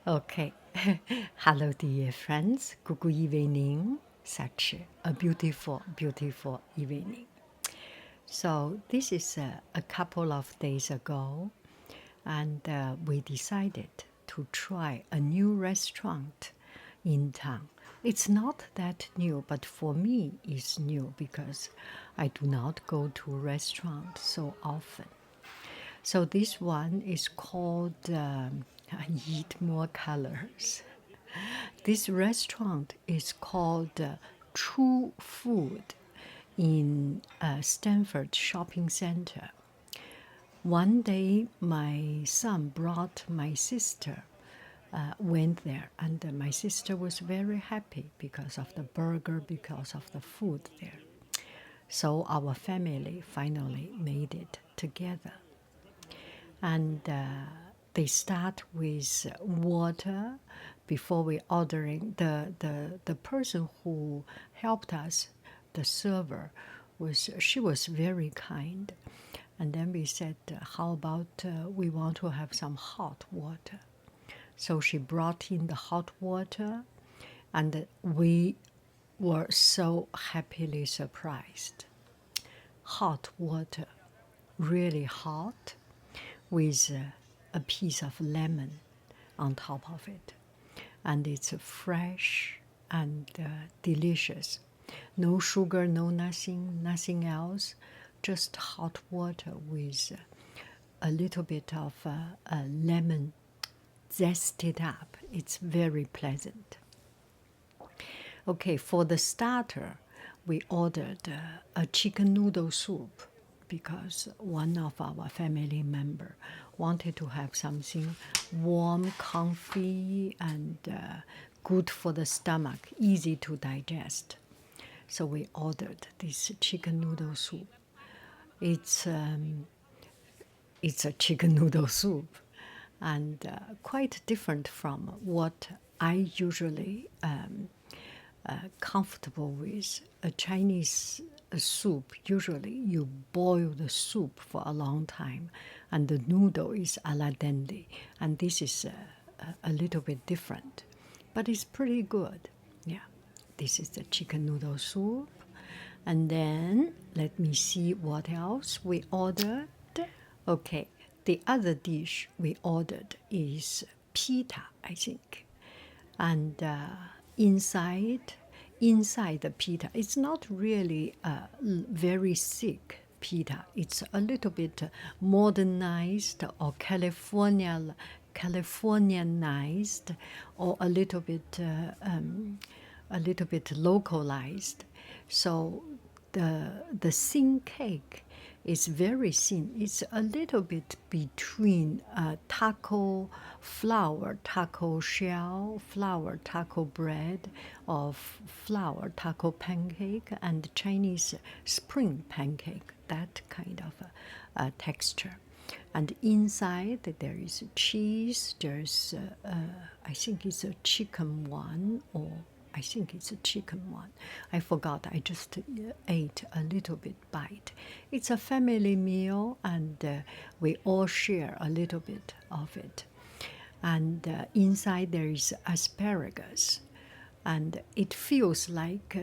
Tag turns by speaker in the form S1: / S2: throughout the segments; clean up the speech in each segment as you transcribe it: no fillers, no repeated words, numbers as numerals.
S1: Okay. Hello, dear friends. Good evening. Such a beautiful, beautiful evening. So, this is a couple of days ago, and we decided to try a new restaurant in town. It's not that new, but for me, it's new because I do not go to restaurants so often. So this one is called Eat More Colors. This restaurant is called True Food in Stanford Shopping Center. One day, my son brought my sister, went there, and my sister was very happy because of the burger, because of the food there. So our family finally made it together. And they start with water before we ordering. The person who helped us, the server, she was very kind. And then we said, how about we want to have some hot water? So she brought in the hot water, and we were so happily surprised. Hot water, really hot, with a piece of lemon on top of it. And it's fresh and delicious. No sugar, no nothing, nothing else, just hot water with a little bit of lemon zested up. It's very pleasant. Okay, for the starter, we ordered a chicken noodle soup because one of our family member wanted to have something warm, comfy, and good for the stomach, easy to digest. So we ordered this chicken noodle soup. It's it's a chicken noodle soup, and quite different from what I usually comfortable with. A Chinese soup, usually you boil the soup for a long time, and the noodle is a la dente, and this is a little bit different, but it's pretty good. Yeah, this is the chicken noodle soup. And then let me see what else we ordered. Okay, the other dish we ordered is pita, I think. And inside the pita, it's not really very thick pita. It's a little bit modernized or Californianized, or a little bit localized. So the thin cake is very thin. It's a little bit between taco flour, taco shell, flour, taco bread, or flour, taco pancake, and Chinese spring pancake, that kind of texture. And inside there is cheese. There's, I think it's a chicken one, or I think it's a chicken one. I forgot. I just ate a little bit bite. It's a family meal, and we all share a little bit of it. And inside there is asparagus, and it feels like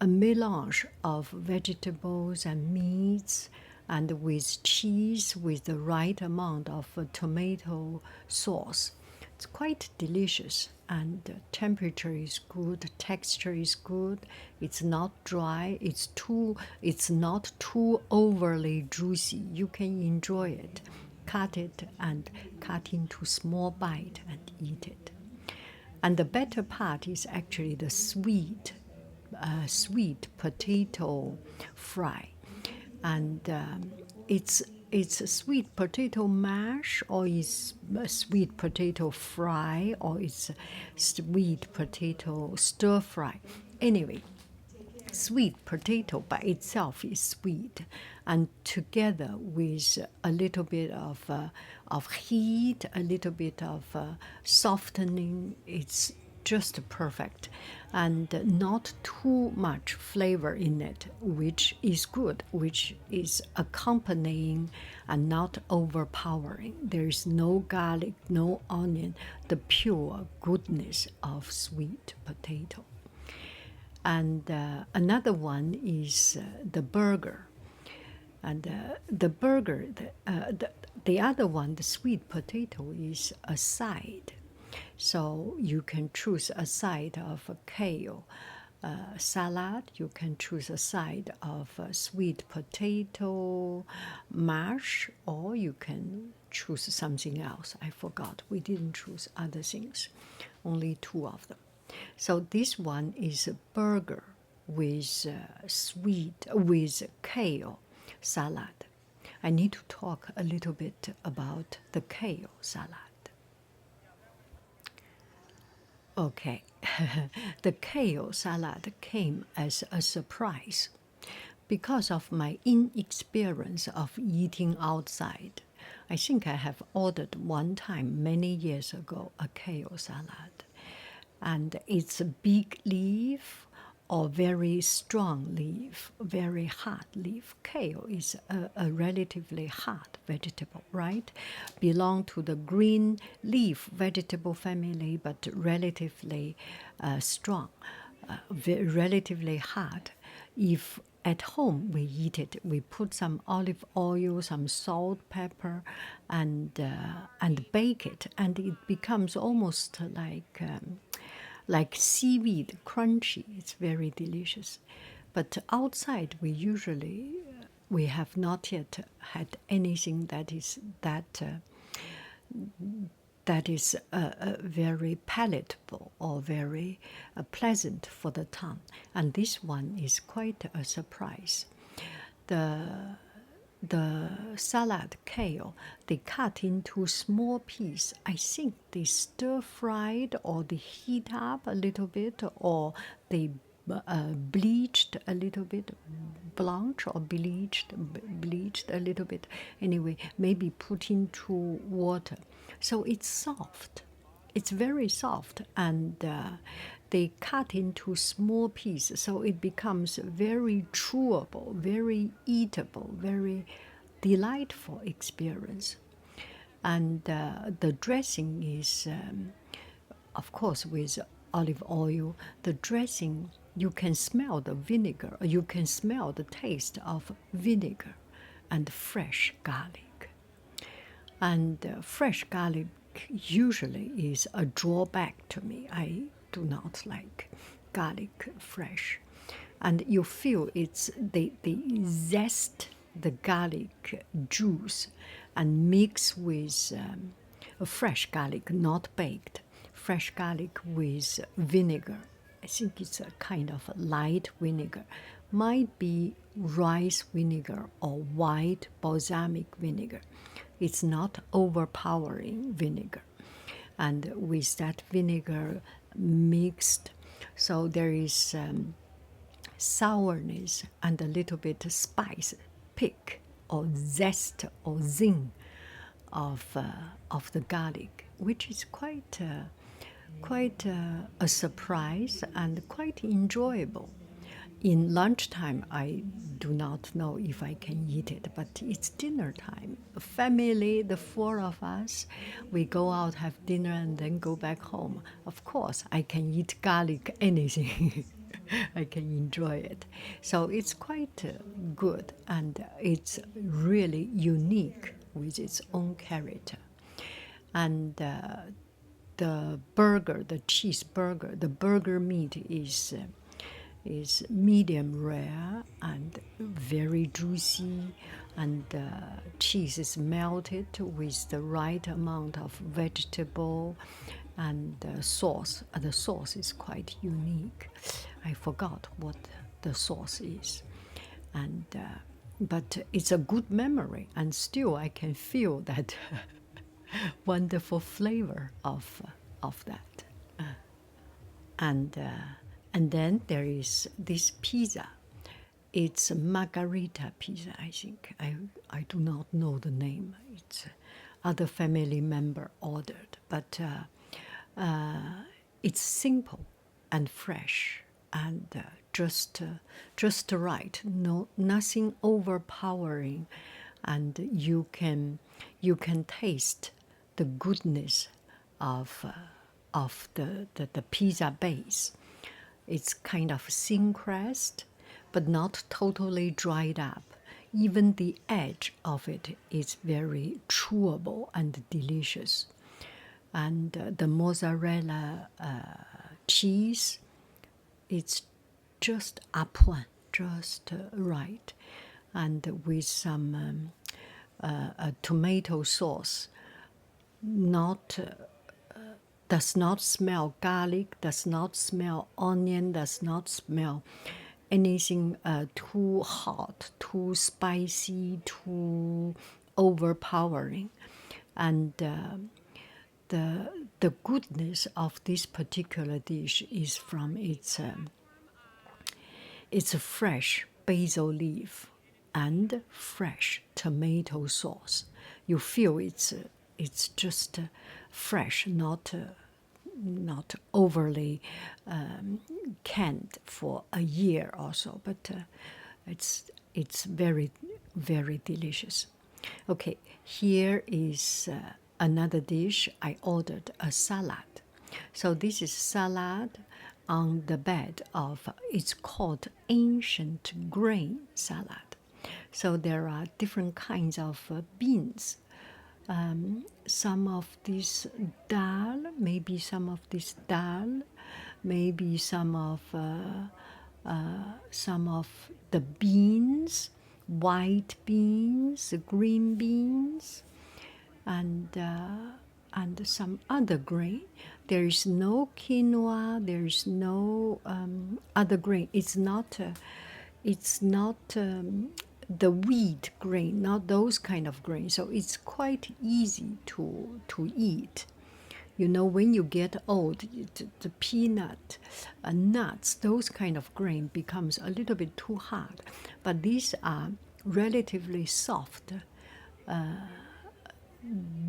S1: a melange of vegetables and meats, and with cheese, with the right amount of tomato sauce. It's quite delicious, and the temperature is good, texture is good. It's not dry. It's not too overly juicy. You can enjoy it. Cut it and cut into small bite and eat it. And the better part is actually the sweet potato fry, and it's a sweet potato mash, or it's a sweet potato fry, or it's a sweet potato stir fry. Anyway, sweet potato by itself is sweet, and together with a little bit of heat, a little bit of softening, it's just perfect, and not too much flavor in it, which is good, which is accompanying and not overpowering. There is no garlic, no onion, the pure goodness of sweet potato. And another one is the burger. And the burger, the other one, the sweet potato, is a side. So you can choose a side of a kale salad. You can choose a side of sweet potato mash, or you can choose something else. I forgot. We didn't choose other things. Only two of them. So this one is a burger with with kale salad. I need to talk a little bit about the kale salad. Okay, the kale salad came as a surprise because of my inexperience of eating outside. I think I have ordered one time many years ago a kale salad, and it's a big leaf or very strong leaf, very hard leaf. Kale is a relatively hard vegetable, right? Belong to the green leaf vegetable family, but relatively strong, relatively hard. If at home we eat it, we put some olive oil, some salt, pepper, and bake it, and it becomes almost like seaweed, crunchy. It's very delicious. But outside, we have not yet had anything that is very palatable or very pleasant for the tongue. And this one is quite a surprise. The salad kale, they cut into small pieces. I think they stir fried or they heat up a little bit, or they bleached a little bit, blanched or bleached a little bit. Anyway, maybe put into water. So it's soft. It's very soft, and they cut into small pieces, so it becomes very chewable, very eatable, very delightful experience. And the dressing is, of course, with olive oil. The dressing, you can smell the vinegar, you can smell the taste of vinegar and fresh garlic. And fresh garlic usually is a drawback to me. I do not like garlic fresh. And you feel they zest the garlic juice and mix with a fresh garlic, not baked, fresh garlic with vinegar. I think it's a kind of light vinegar. Might be rice vinegar or white balsamic vinegar. It's not overpowering vinegar. And with that vinegar mixed, so there is sourness and a little bit spice, pick or zest or zing of the garlic, which is quite a surprise and quite enjoyable. In lunchtime, I do not know if I can eat it, but it's dinner time. Family, the four of us, we go out, have dinner, and then go back home. Of course, I can eat garlic, anything. I can enjoy it. So it's quite good, and it's really unique with its own character. And the burger, the cheeseburger, the burger meat is medium rare and very juicy, and cheese is melted with the right amount of vegetable and sauce. The sauce is quite unique. I forgot what the sauce is, and but it's a good memory, and still I can feel that wonderful flavor of that. And then there is this pizza. It's Margarita pizza, I think. I do not know the name. It's other family member ordered, but it's simple and fresh and just right. No, nothing overpowering, and you can taste the goodness of the pizza base. It's kind of thin crust, but not totally dried up. Even the edge of it is very chewable and delicious. And the mozzarella cheese, it's just à point, just right. And with some tomato sauce, not does not smell garlic, does not smell onion, does not smell anything too hot, too spicy, too overpowering. And the goodness of this particular dish is from its fresh basil leaf and fresh tomato sauce. You feel it's just fresh, not overly canned for a year or so, but it's very very delicious. Okay, here is another dish. I ordered a salad. So this is salad on the bed of, it's called ancient grain salad. So there are different kinds of beans. Some of this dal, maybe some of this dal, maybe some of the beans, white beans, green beans, and some other grain. There is no quinoa. There is no other grain. It's not the wheat grain, not those kind of grain. So it's quite easy to eat. You know, when you get old, the peanut, nuts, those kind of grain becomes a little bit too hard. But these are relatively soft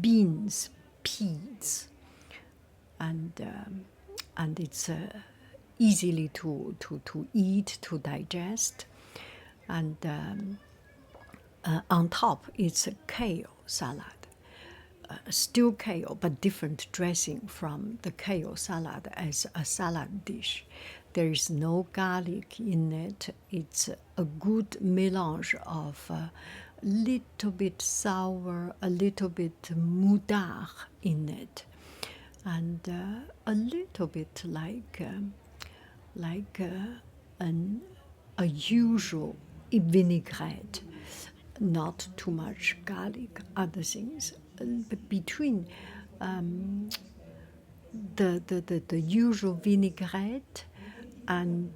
S1: beans, peas, and it's easily to eat, to digest. And on top, it's a kale salad. Still kale, but different dressing from the kale salad as a salad dish. There is no garlic in it. It's a good melange of a little bit sour, a little bit moudar in it, and a little bit like a usual vinaigrette, not too much garlic, other things. But between the usual vinaigrette and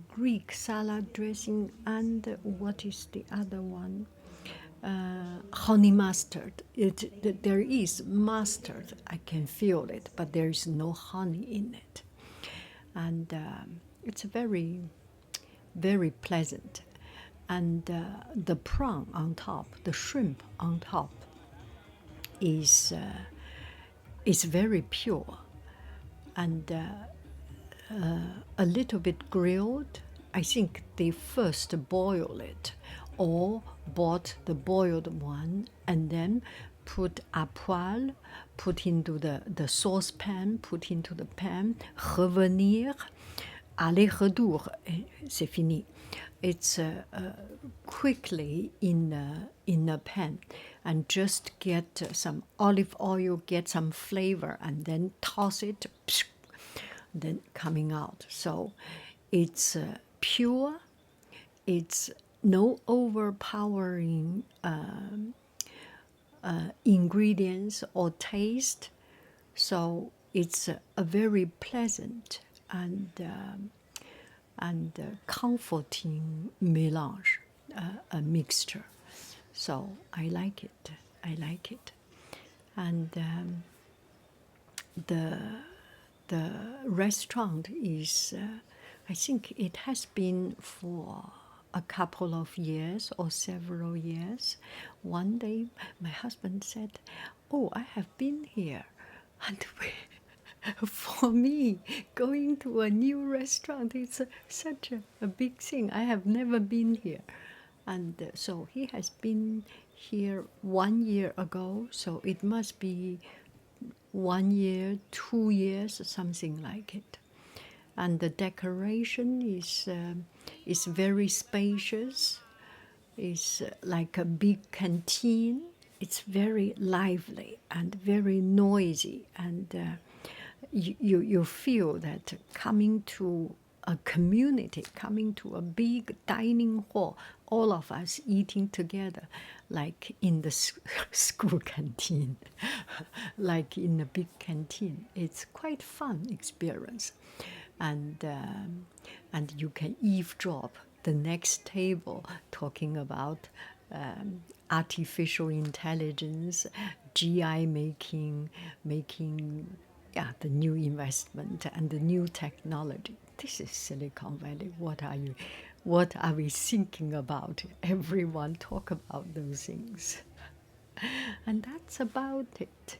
S1: Greek salad dressing, and what is the other one? Honey mustard. There is mustard, I can feel it, but there is no honey in it. And it's very, very pleasant. And the prawn on top, the shrimp on top, is very pure and a little bit grilled. I think they first boil it, or bought the boiled one and then put à poil, put into the saucepan, put into the pan, revenir, aller retour, c'est fini. It's quickly in a pan, and just get some olive oil, get some flavor, and then toss it, then coming out. So it's pure. It's no overpowering ingredients or taste. So it's a very pleasant and comforting melange, a mixture. So I like it. I like it. And the restaurant is, I think it has been for a couple of years or several years. One day my husband said, "Oh, I have been here And for me, going to a new restaurant is such a big thing. I have never been here. And so he has been here 1 year ago, so it must be 1 year, 2 years, something like it. And the decoration is very spacious. It's like a big canteen. It's very lively and very noisy, and you feel that coming to a community, coming to a big dining hall, all of us eating together, like in the school canteen, like in a big canteen. It's quite fun experience, and you can eavesdrop the next table talking about artificial intelligence, GI making yeah, the new investment and the new technology. This is Silicon Valley. What are we thinking about? Everyone talk about those things. And that's about it.